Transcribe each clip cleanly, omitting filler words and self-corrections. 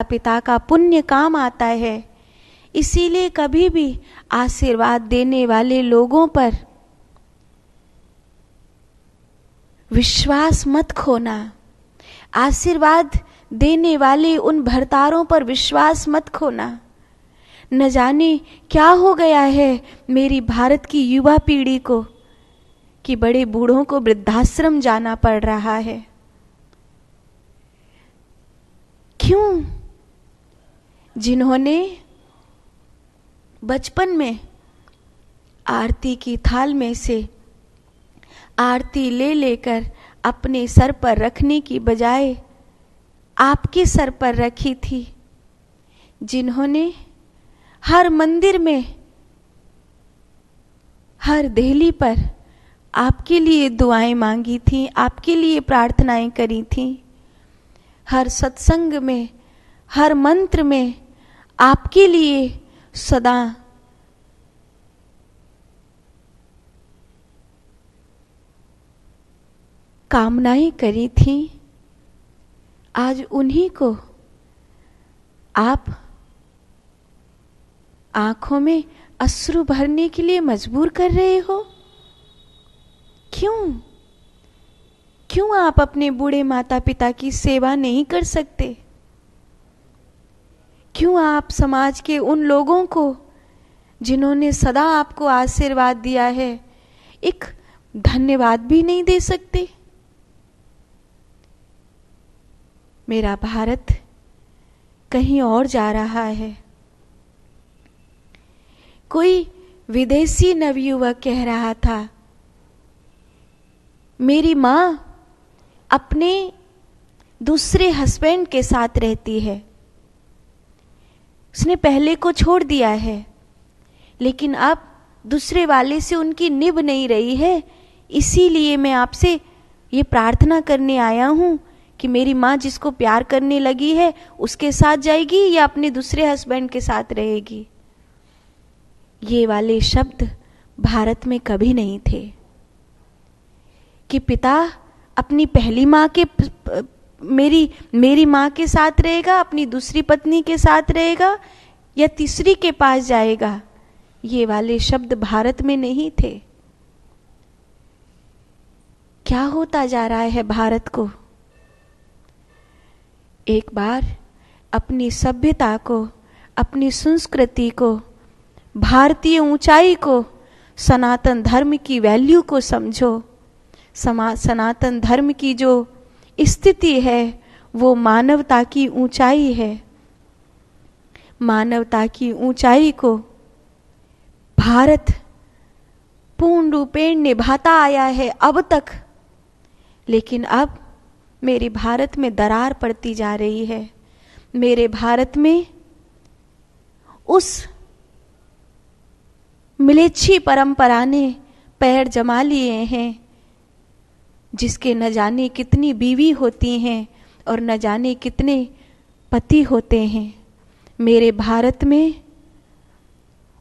पिता का पुण्य काम आता है। इसीलिए कभी भी आशीर्वाद देने वाले लोगों पर विश्वास मत खोना। आशीर्वाद देने वाले उन भरतारों पर विश्वास मत खोना। न जाने क्या हो गया है मेरी भारत की युवा पीढ़ी को कि बड़े बूढ़ों को वृद्धाश्रम जाना पड़ रहा है। क्यों? जिन्होंने बचपन में आरती की थाल में से आरती ले लेकर अपने सर पर रखने की बजाय आपके सर पर रखी थी, जिन्होंने हर मंदिर में, हर देहली पर आपके लिए दुआएं मांगी थी, आपके लिए प्रार्थनाएं करी थी, हर सत्संग में, हर मंत्र में आपके लिए सदा कामनाएं करी थी, आज उन्हीं को आप आंखों में अश्रु भरने के लिए मजबूर कर रहे हो। क्यों? क्यों आप अपने बूढ़े माता पिता की सेवा नहीं कर सकते? क्यों आप समाज के उन लोगों को जिन्होंने सदा आपको आशीर्वाद दिया है एक धन्यवाद भी नहीं दे सकते? मेरा भारत कहीं और जा रहा है। कोई विदेशी नवयुवक कह रहा था, मेरी मां अपने दूसरे हस्बैंड के साथ रहती है, उसने पहले को छोड़ दिया है, लेकिन अब दूसरे वाले से उनकी निभ नहीं रही है, इसीलिए मैं आपसे ये प्रार्थना करने आया हूं कि मेरी माँ जिसको प्यार करने लगी है उसके साथ जाएगी या अपने दूसरे हस्बैंड के साथ रहेगी। ये वाले शब्द भारत में कभी नहीं थे कि पिता अपनी पहली माँ के मेरी माँ के साथ रहेगा, अपनी दूसरी पत्नी के साथ रहेगा या तीसरी के पास जाएगा। ये वाले शब्द भारत में नहीं थे। क्या होता जा रहा है भारत को? एक बार अपनी सभ्यता को, अपनी संस्कृति को, भारतीय ऊंचाई को, सनातन धर्म की वैल्यू को समझो। सनातन धर्म की जो स्थिति है वो मानवता की ऊंचाई है। मानवता की ऊंचाई को भारत पूर्ण रूपेण निभाता आया है अब तक, लेकिन अब मेरे भारत में दरार पड़ती जा रही है। मेरे भारत में उस मिलेच्छी परंपरा ने पैर जमा लिए हैं जिसके न जाने कितनी बीवी होती हैं और न जाने कितने पति होते हैं। मेरे भारत में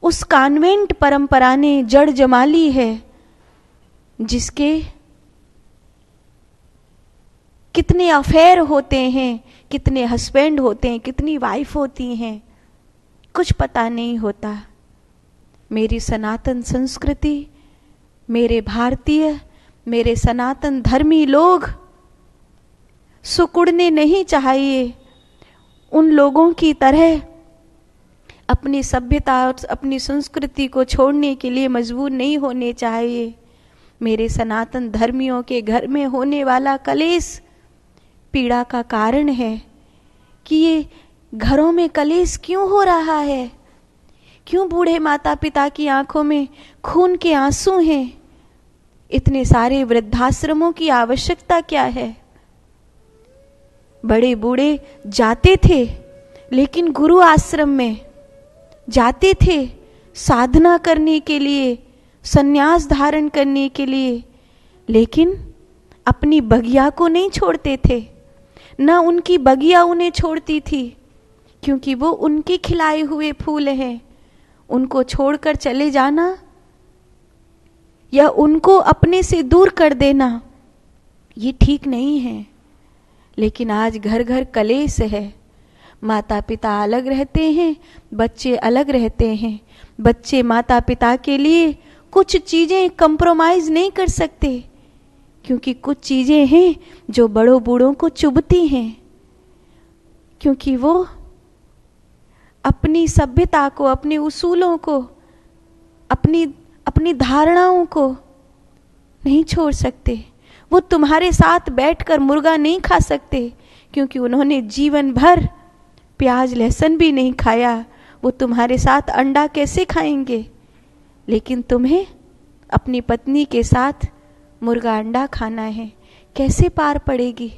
उस कॉन्वेंट परंपरा ने जड़ जमा ली है जिसके कितने अफेयर होते हैं, कितने हस्बैंड होते हैं, कितनी वाइफ होती हैं, कुछ पता नहीं होता। मेरी सनातन संस्कृति, मेरे भारतीय, मेरे सनातन धर्मी लोग सुकुड़ने नहीं चाहिए। उन लोगों की तरह अपनी सभ्यता और अपनी संस्कृति को छोड़ने के लिए मजबूर नहीं होने चाहिए। मेरे सनातन धर्मियों के घर में होने वाला कलेश पीड़ा का कारण है कि ये घरों में कलेश क्यों हो रहा है? क्यों बूढ़े माता पिता की आंखों में खून के आंसू हैं? इतने सारे वृद्धाश्रमों की आवश्यकता क्या है? बड़े बूढ़े जाते थे लेकिन गुरु आश्रम में जाते थे साधना करने के लिए, संन्यास धारण करने के लिए, लेकिन अपनी बगिया को नहीं छोड़ते थे, ना उनकी बगिया उन्हें छोड़ती थी, क्योंकि वो उनके खिलाए हुए फूल हैं। उनको छोड़कर चले जाना या उनको अपने से दूर कर देना ये ठीक नहीं है। लेकिन आज घर घर कलेश है। माता पिता अलग रहते हैं, बच्चे अलग रहते हैं। बच्चे माता पिता के लिए कुछ चीजें कंप्रोमाइज नहीं कर सकते, क्योंकि कुछ चीजें हैं जो बड़ों बूढ़ों को चुभती हैं, क्योंकि वो अपनी सभ्यता को, अपने उसूलों को, अपनी धारणाओं को नहीं छोड़ सकते। वो तुम्हारे साथ बैठकर मुर्गा नहीं खा सकते, क्योंकि उन्होंने जीवन भर प्याज लहसुन भी नहीं खाया। वो तुम्हारे साथ अंडा कैसे खाएंगे? लेकिन तुम्हें अपनी पत्नी के साथ मुर्गा अंडा खाना है। कैसे पार पड़ेगी?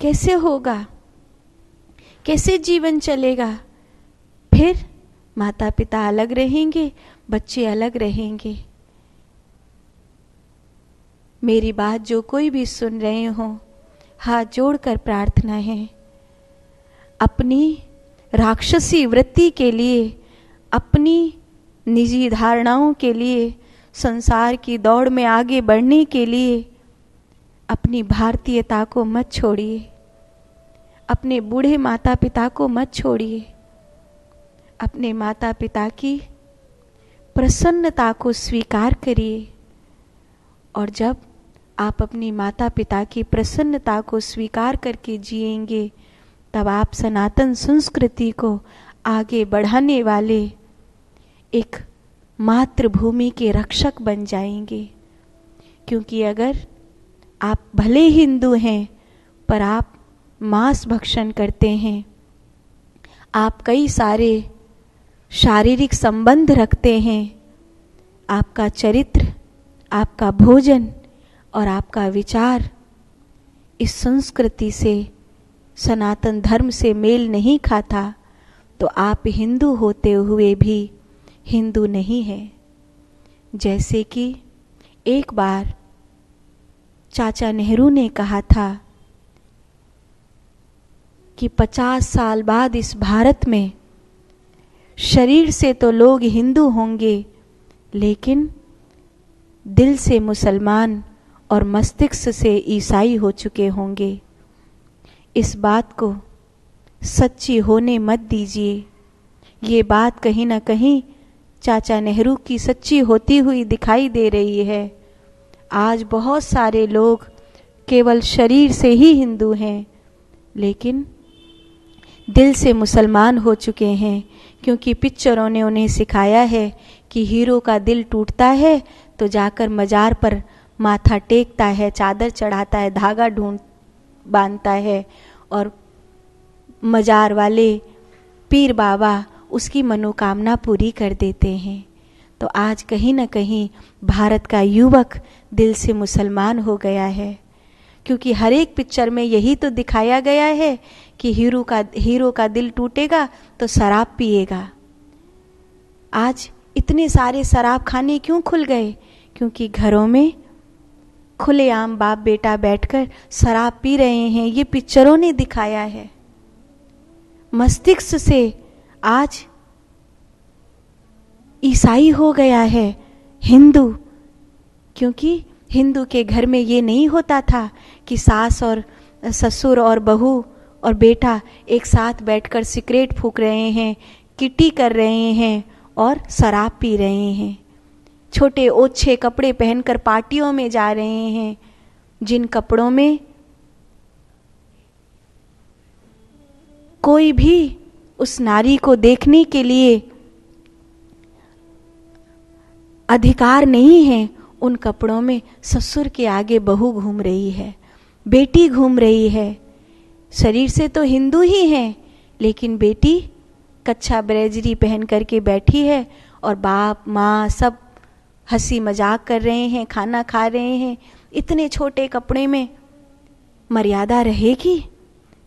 कैसे होगा? कैसे जीवन चलेगा? फिर माता पिता अलग रहेंगे, बच्चे अलग रहेंगे। मेरी बात जो कोई भी सुन रहे हो, हाथ जोड़कर प्रार्थना है, अपनी राक्षसी वृत्ति के लिए, अपनी निजी धारणाओं के लिए, संसार की दौड़ में आगे बढ़ने के लिए अपनी भारतीयता को मत छोड़िए। अपने बूढ़े माता पिता को मत छोड़िए। अपने माता पिता की प्रसन्नता को स्वीकार करिए। और जब आप अपनी माता पिता की प्रसन्नता को स्वीकार करके जिएंगे, तब आप सनातन संस्कृति को आगे बढ़ाने वाले एक मातृभूमि के रक्षक बन जाएंगे। क्योंकि अगर आप भले हिंदू हैं, पर आप मांस भक्षण करते हैं, आप कई सारे शारीरिक संबंध रखते हैं, आपका चरित्र, आपका भोजन और आपका विचार इस संस्कृति से, सनातन धर्म से मेल नहीं खाता, तो आप हिंदू होते हुए भी हिंदू नहीं है। जैसे कि एक बार चाचा नेहरू ने कहा था कि 50 साल बाद इस भारत में शरीर से तो लोग हिंदू होंगे, लेकिन दिल से मुसलमान और मस्तिष्क से ईसाई हो चुके होंगे। इस बात को सच्ची होने मत दीजिए। ये बात कहीं ना कहीं चाचा नेहरू की सच्ची होती हुई दिखाई दे रही है। आज बहुत सारे लोग केवल शरीर से ही हिंदू हैं, लेकिन दिल से मुसलमान हो चुके हैं, क्योंकि पिक्चरों ने उन्हें सिखाया है कि हीरो का दिल टूटता है तो जाकर मजार पर माथा टेकता है, चादर चढ़ाता है, धागा बांधता है, और मजार वाले पीर बाबा उसकी मनोकामना पूरी कर देते हैं। तो आज कहीं ना कहीं भारत का युवक दिल से मुसलमान हो गया है, क्योंकि हर एक पिक्चर में यही तो दिखाया गया है कि हीरो का दिल टूटेगा तो शराब पिएगा। आज इतने सारे शराब खाने क्यों खुल गए? क्योंकि घरों में खुलेआम बाप बेटा बैठकर शराब पी रहे हैं। ये पिक्चरों ने दिखाया है। मस्तिष्क से आज ईसाई हो गया है हिंदू, क्योंकि हिंदू के घर में ये नहीं होता था कि सास और ससुर और बहू और बेटा एक साथ बैठकर सिगरेट फूंक रहे हैं, किटी कर रहे हैं और शराब पी रहे हैं, छोटे ओछे कपड़े पहनकर पार्टियों में जा रहे हैं, जिन कपड़ों में कोई भी उस नारी को देखने के लिए अधिकार नहीं है। उन कपड़ों में ससुर के आगे बहू घूम रही है, बेटी घूम रही है। शरीर से तो हिंदू ही है, लेकिन बेटी कच्छा ब्लेजरी पहन करके बैठी है और बाप माँ सब हंसी मजाक कर रहे हैं, खाना खा रहे हैं। इतने छोटे कपड़े में मर्यादा रहेगी?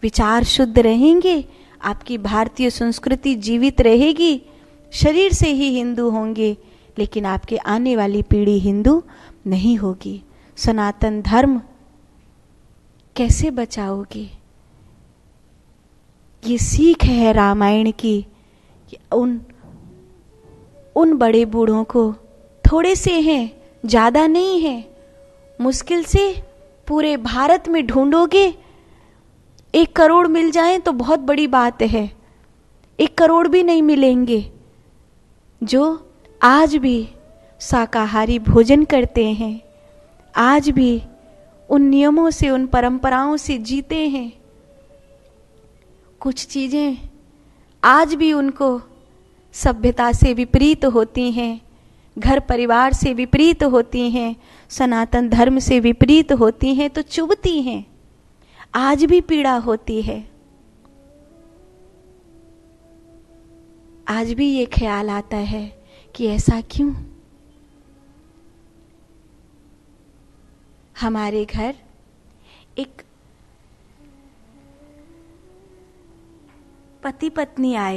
विचार शुद्ध रहेंगे? आपकी भारतीय संस्कृति जीवित रहेगी? शरीर से ही हिंदू होंगे, लेकिन आपके आने वाली पीढ़ी हिंदू नहीं होगी। सनातन धर्म कैसे बचाओगे? ये सीख है रामायण की कि उन बड़े बूढ़ों को, थोड़े से हैं, ज़्यादा नहीं है, मुश्किल से पूरे भारत में ढूंढोगे 1 करोड़ मिल जाएं तो बहुत बड़ी बात है। 1 करोड़ भी नहीं मिलेंगे जो आज भी शाकाहारी भोजन करते हैं, आज भी उन नियमों से, उन परंपराओं से जीते हैं। कुछ चीजें आज भी उनको सभ्यता से विपरीत होती हैं, घर परिवार से विपरीत होती हैं, सनातन धर्म से विपरीत होती हैं, तो चुभती हैं, आज भी पीड़ा होती है। आज भी ये ख्याल आता है कि ऐसा क्यों। हमारे घर एक पति पत्नी आए,